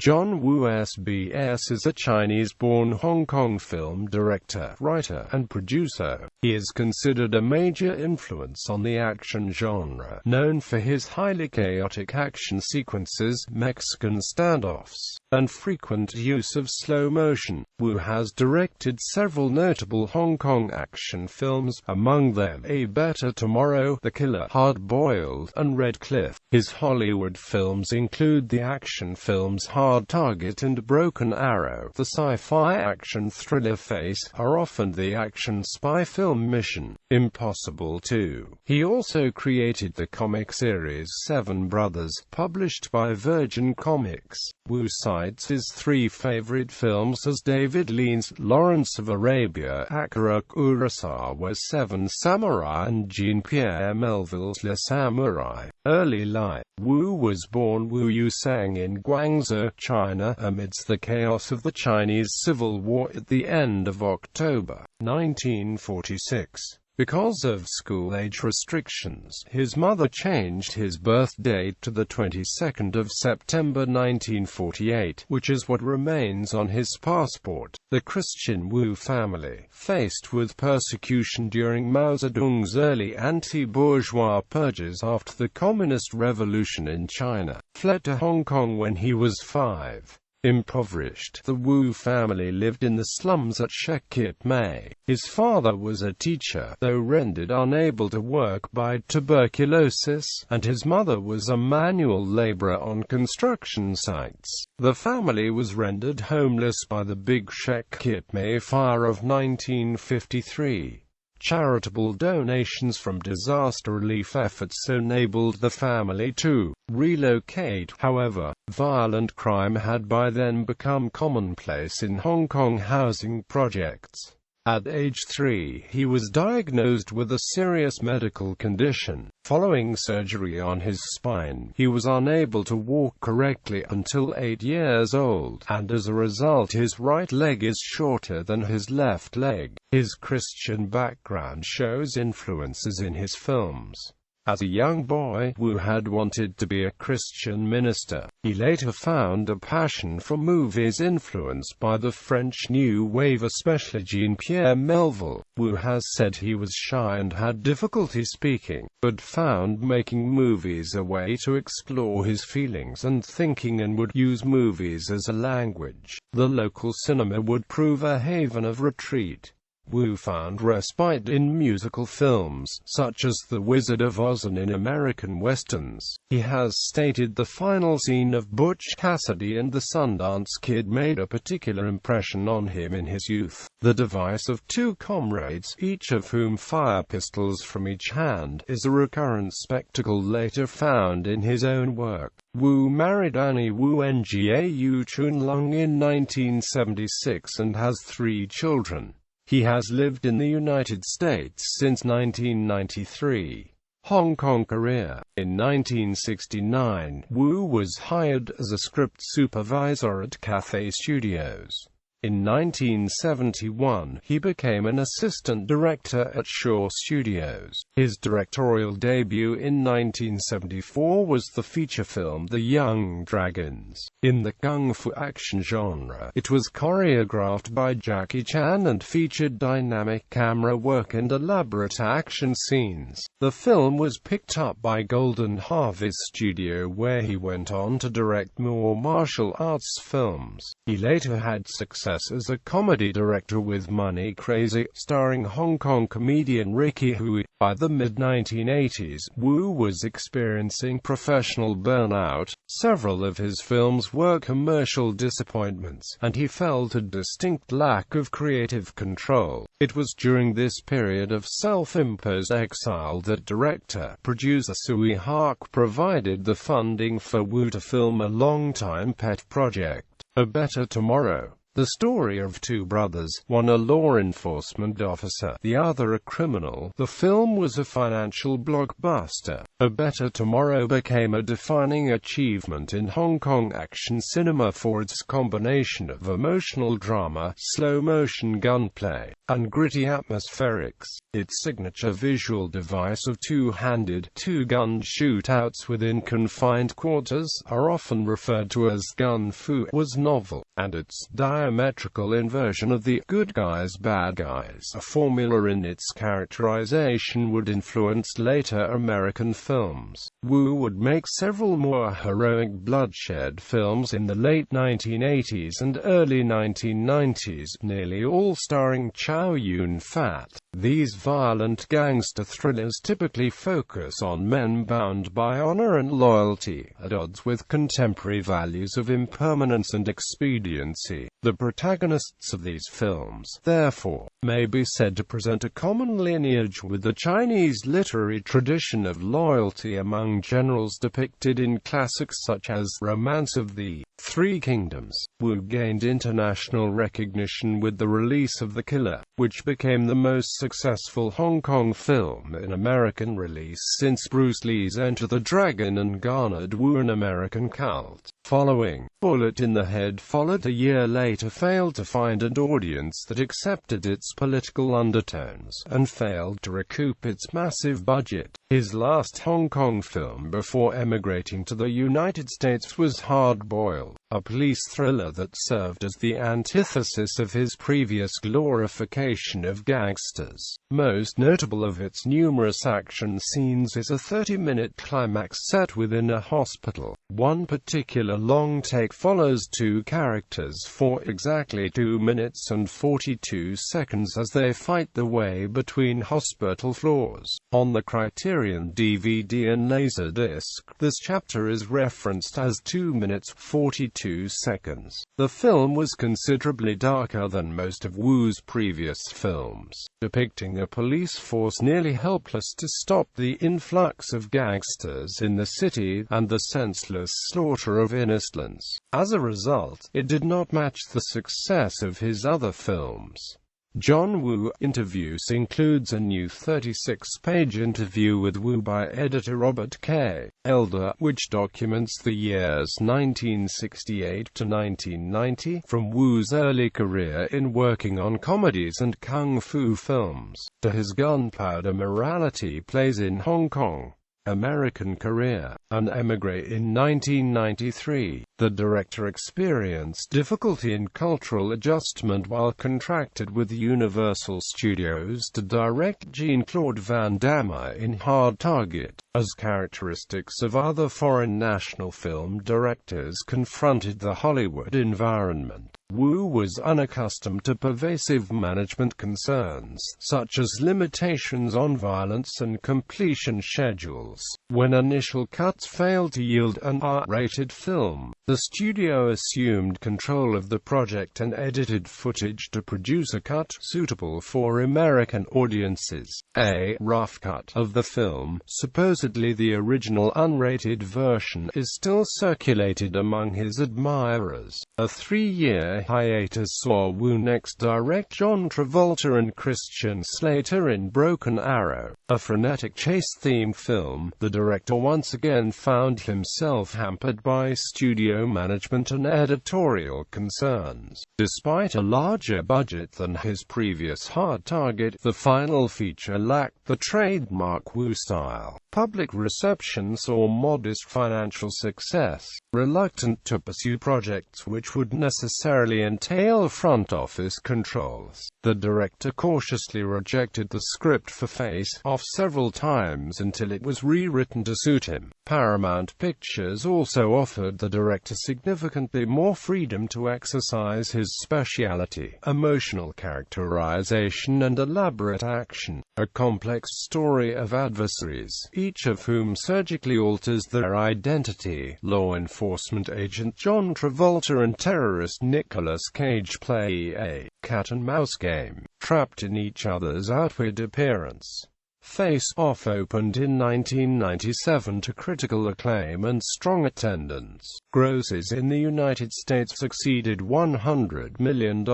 Woo SBS is a Chinese-born Hong Kong film director, writer, and producer. He is considered a major influence on the action genre, known for his highly chaotic action sequences, Mexican standoffs, and frequent use of slow motion. Woo has directed several notable Hong Kong action films, among them A Better Tomorrow, The Killer, Hard Boiled, and Red Cliff. His Hollywood films include the action films Hard Target and Broken Arrow. The sci-fi action thriller Face are often the action spy film Mission Impossible 2. He also created the comic series Seven Brothers, published by Virgin Comics. Woo cites his three favorite films as David Lean's Lawrence of Arabia, Akira Kurosawa's Seven Samurai, and Jean-Pierre Melville's Le Samurai. Early life. Woo was born Wu Yusang in Guangzhou, China, amidst the chaos of the Chinese Civil War at the end of October 1946. Because of school-age restrictions, his mother changed his birth date to the 22nd of September 1948, which is what remains on his passport. The Christian Woo family, faced with persecution during Mao Zedong's early anti-bourgeois purges after the Communist Revolution in China, fled to Hong Kong when he was 5. Impoverished, the Woo family lived in the slums at Shek Kip Mei. His father was a teacher, though rendered unable to work by tuberculosis, and his mother was a manual laborer on construction sites. The family was rendered homeless by the Big Shek Kip Mei fire of 1953. Charitable donations from disaster relief efforts enabled the family to relocate. However, violent crime had by then become commonplace in Hong Kong housing projects. At age 3, he was diagnosed with a serious medical condition. Following surgery on his spine, he was unable to walk correctly until 8 years old, and as a result his right leg is shorter than his left leg. His Christian background shows influences in his films. As a young boy, Woo had wanted to be a Christian minister. He later found a passion for movies influenced by the French New Wave, especially Jean-Pierre Melville. Woo has said he was shy and had difficulty speaking, but found making movies a way to explore his feelings and thinking, and would use movies as a language. The local cinema would prove a haven of retreat. Woo found respite in musical films, such as The Wizard of Oz, and in American westerns. He has stated the final scene of Butch Cassidy and the Sundance Kid made a particular impression on him in his youth. The device of two comrades, each of whom fire pistols from each hand, is a recurrent spectacle later found in his own work. Woo married Annie Woo Ngau Chunlung in 1976 and has 3 children. He has lived in the United States since 1993. Hong Kong career. In 1969, Woo was hired as a script supervisor at Cathay Studios. In 1971, he became an assistant director at Shaw Studios. His directorial debut in 1974 was the feature film The Young Dragons. In the kung fu action genre, it was choreographed by Jackie Chan and featured dynamic camera work and elaborate action scenes. The film was picked up by Golden Harvest Studio, where he went on to direct more martial arts films. He later had success as a comedy director with Money Crazy, starring Hong Kong comedian Ricky Hui. By the mid-1980s, Woo was experiencing professional burnout. Several of his films were commercial disappointments, and he felt a distinct lack of creative control. It was during this period of self-imposed exile that director-producer Tsui Hark provided the funding for Woo to film a long-time pet project, A Better Tomorrow. The story of two brothers, one a law enforcement officer, the other a criminal. The film was a financial blockbuster. A Better Tomorrow became a defining achievement in Hong Kong action cinema for its combination of emotional drama, slow-motion gunplay, and gritty atmospherics. Its signature visual device of two-handed, two-gun shootouts within confined quarters are often referred to as gun fu was novel, and its diametrical inversion of the good guys bad guys, a formula in its characterization, would influence later American films. Woo would make several more heroic bloodshed films in the late 1980s and early 1990s, nearly all starring Chow Yun-fat. These violent gangster thrillers typically focus on men bound by honor and loyalty, at odds with contemporary values of impermanence and expediency. The protagonists of these films, therefore, may be said to present a common lineage with the Chinese literary tradition of loyalty among generals depicted in classics such as Romance of the Three Kingdoms. Woo gained international recognition with the release of The Killer, which became the most successful Hong Kong film in American release since Bruce Lee's Enter the Dragon, and garnered Woo an American cult following. Bullet in the Head followed a year later, failed to find an audience that accepted its political undertones, and failed to recoup its massive budget. His last Hong Kong film before emigrating to the United States was Hard Boiled, a police thriller that served as the antithesis of his previous glorification of gangsters. Most notable of its numerous action scenes is a 30-minute climax set within a hospital. One particular long take follows two characters for exactly 2 minutes and 42 seconds as they fight their way between hospital floors. On the Criterion DVD and Laserdisc, this chapter is referenced as 2 minutes 42 seconds. The film was considerably darker than most of Woo's previous films, depicting a police force nearly helpless to stop the influx of gangsters in the city, and the senseless slaughter of innocents. As a result, it did not match the success of his other films. John Woo Interviews includes a new 36-page interview with Woo by editor Robert K. Elder, which documents the years 1968 to 1990, from Woo's early career in working on comedies and kung fu films, to his gunpowder morality plays in Hong Kong. American career. An émigré in 1993, the director experienced difficulty in cultural adjustment while contracted with Universal Studios to direct Jean-Claude Van Damme in Hard Target. As characteristics of other foreign national film directors confronted the Hollywood environment, Woo was unaccustomed to pervasive management concerns, such as limitations on violence and completion schedules. When initial cuts failed to yield an R-rated film, the studio assumed control of the project and edited footage to produce a cut suitable for American audiences. A rough cut of the film, supposedly the original unrated version, is still circulated among his admirers. A 3-year hiatus saw Woo next direct John Travolta and Christian Slater in Broken Arrow, a frenetic chase-themed film. The director once again found himself hampered by studio management and editorial concerns. Despite a larger budget than his previous Hard Target, the final feature lacked the trademark Woo style. Public reception saw modest financial success. Reluctant to pursue projects which would necessarily entail front office controls, the director cautiously rejected the script for Face Off several times until it was rewritten to suit him. Paramount Pictures also offered the director significantly more freedom to exercise his specialty: emotional characterization and elaborate action. A complex story of adversaries, each of whom surgically alters their identity. Law enforcement agent John Travolta and terrorist Nicolas Cage play a cat-and-mouse game, trapped in each other's outward appearance. Face Off opened in 1997 to critical acclaim and strong attendance. Grosses in the United States exceeded $100 million.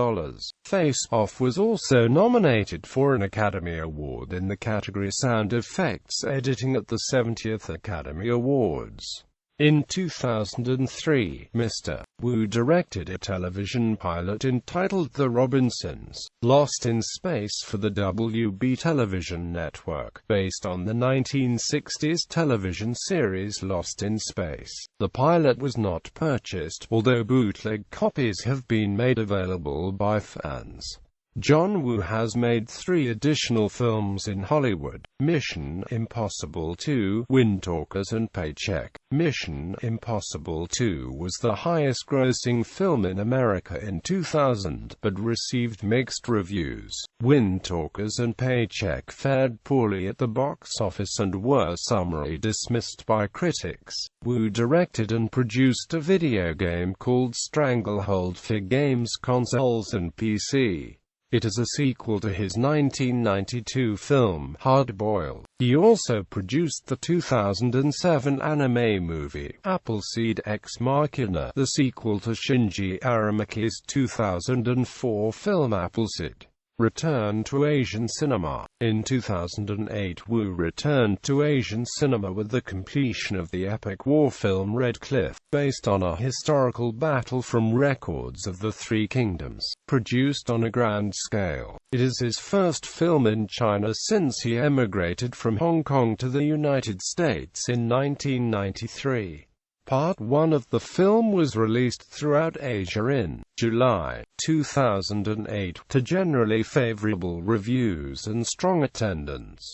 Face Off was also nominated for an Academy Award in the category Sound Effects Editing at the 70th Academy Awards. In 2003, Mr. Woo directed a television pilot entitled The Robinsons, Lost in Space for the WB television network, based on the 1960s television series Lost in Space. The pilot was not purchased, although bootleg copies have been made available by fans. John Woo has made 3 additional films in Hollywood: Mission Impossible 2, Windtalkers and Paycheck. Mission Impossible 2 was the highest-grossing film in America in 2000, but received mixed reviews. Windtalkers and Paycheck fared poorly at the box office and were summarily dismissed by critics. Woo directed and produced a video game called Stranglehold for games consoles and PC. It is a sequel to his 1992 film, Hard Boiled. He also produced the 2007 anime movie, Appleseed Ex Machina, the sequel to Shinji Aramaki's 2004 film Appleseed. Return to Asian cinema. In 2008, Woo returned to Asian cinema with the completion of the epic war film Red Cliff, based on a historical battle from records of the Three Kingdoms, produced on a grand scale. It is his first film in China since he emigrated from Hong Kong to the United States in 1993. Part 1 of the film was released throughout Asia in July 2008 to generally favorable reviews and strong attendance.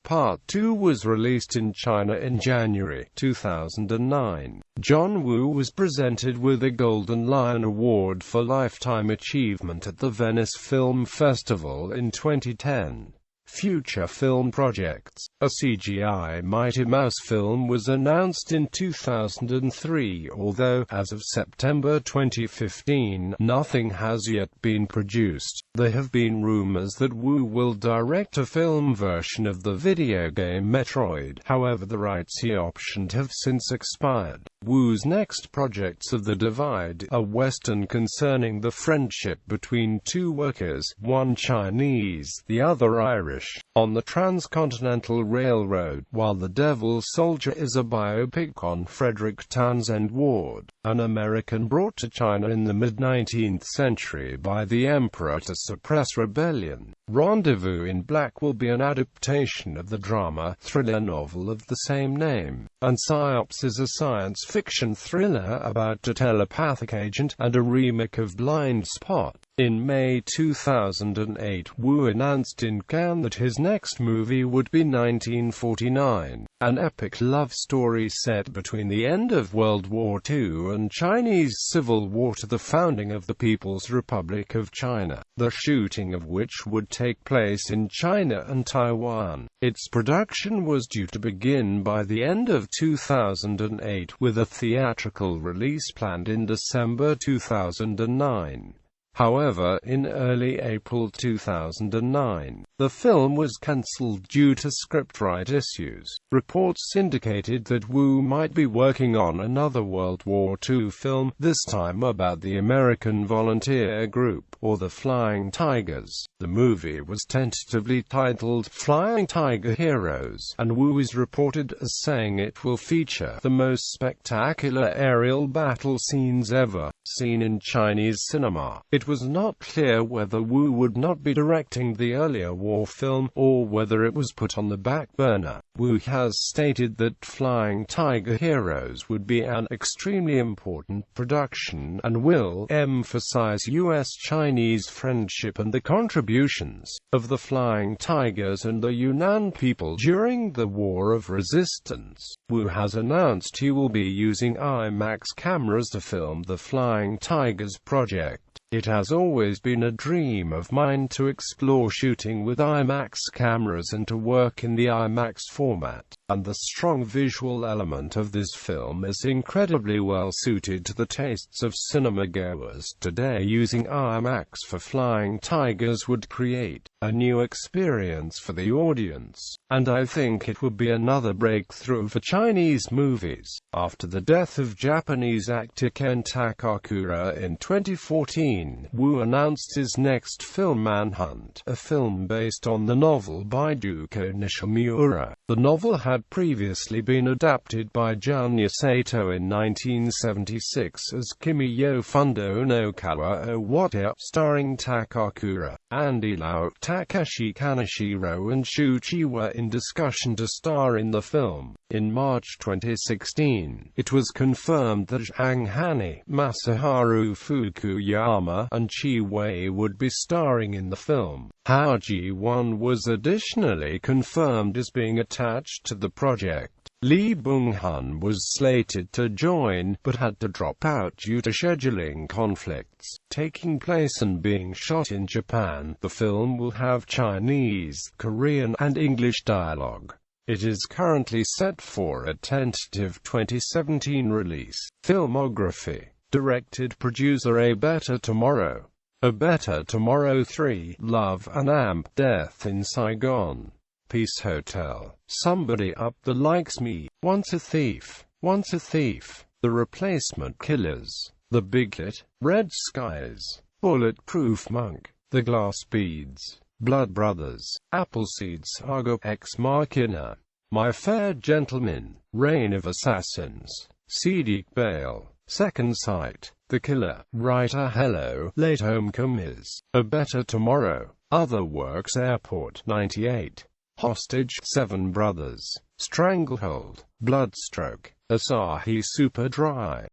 Part 2 was released in China in January 2009. John Woo was presented with a Golden Lion Award for Lifetime Achievement at the Venice Film Festival in 2010. Future film projects. A CGI Mighty Mouse film was announced in 2003, although, as of September 2015, nothing has yet been produced. There have been rumors that Woo will direct a film version of the video game Metroid. However, the rights he optioned have since expired. Woo's next projects of The Divide, a western concerning the friendship between 2 workers, one Chinese, the other Irish, on the Transcontinental Railroad, while The Devil's Soldier is a biopic on Frederick Townsend Ward, an American brought to China in the mid-19th century by the Emperor to suppress rebellion. Rendezvous in Black will be an adaptation of the drama-thriller novel of the same name, and Psyops is a science fiction thriller about a telepathic agent, and a remake of Blind Spot. In May 2008, Woo announced in Cannes that his next movie would be 1949, an epic love story set between the end of World War II and Chinese Civil War to the founding of the People's Republic of China, the shooting of which would take place in China and Taiwan. Its production was due to begin by the end of 2008, with a theatrical release planned in December 2009. However, in early April 2009, the film was cancelled due to scriptwrite issues. Reports indicated that Woo might be working on another World War II film, this time about the American volunteer group, or the Flying Tigers. The movie was tentatively titled Flying Tiger Heroes, and Woo is reported as saying it will feature the most spectacular aerial battle scenes ever seen in Chinese cinema. It was not clear whether Woo would not be directing the earlier war film, or whether it was put on the back burner. Woo has stated that Flying Tiger Heroes would be an extremely important production, and will emphasize U.S.-Chinese friendship and the contributions of the Flying Tigers and the Yunnan people during the War of Resistance. Woo has announced he will be using IMAX cameras to film the Flying Tigers project. It has always been a dream of mine to explore shooting with IMAX cameras and to work in the IMAX format, and the strong visual element of this film is incredibly well suited to the tastes of cinema-goers today. Using IMAX for Flying Tigers would create a new experience for the audience, and I think it would be another breakthrough for Chinese movies. After the death of Japanese actor Ken Takakura in 2014, 2016, Woo announced his next film, Manhunt, a film based on the novel by Junko Nishimura. The novel had previously been adapted by Junya Sato in 1976 as Kimi yo Fundo no Kawa o Wata, starring Takakura, Andy Lau, Takashi Kaneshiro and Shuchi were in discussion to star in the film. In March 2016, it was confirmed that Zhang Hani, Masaharu Fukuyama, and Chi Wei would be starring in the film. Hao Ji-won was additionally confirmed as being attached to the project. Lee Bung-hun was slated to join, but had to drop out due to scheduling conflicts. Taking place and being shot in Japan, the film will have Chinese, Korean, and English dialogue. It is currently set for a tentative 2017 release. Filmography: directed producer A Better Tomorrow, A Better Tomorrow 3, Love and Amp, Death in Saigon, Peace Hotel, Somebody Up That Likes Me, Once a Thief, The Replacement Killers, The Biglet, Red Skies, Bulletproof Monk, The Glass Beads, Blood Brothers, Appleseed Saga, Ex Machina, My Fair Gentleman, Reign of Assassins, Sadiq Bale, Second Sight, The Killer, Writer Hello, Late Homecomers, A Better Tomorrow, Other Works, Airport 98, Hostage, Seven Brothers, Stranglehold, Bloodstroke, Asahi Super Dry.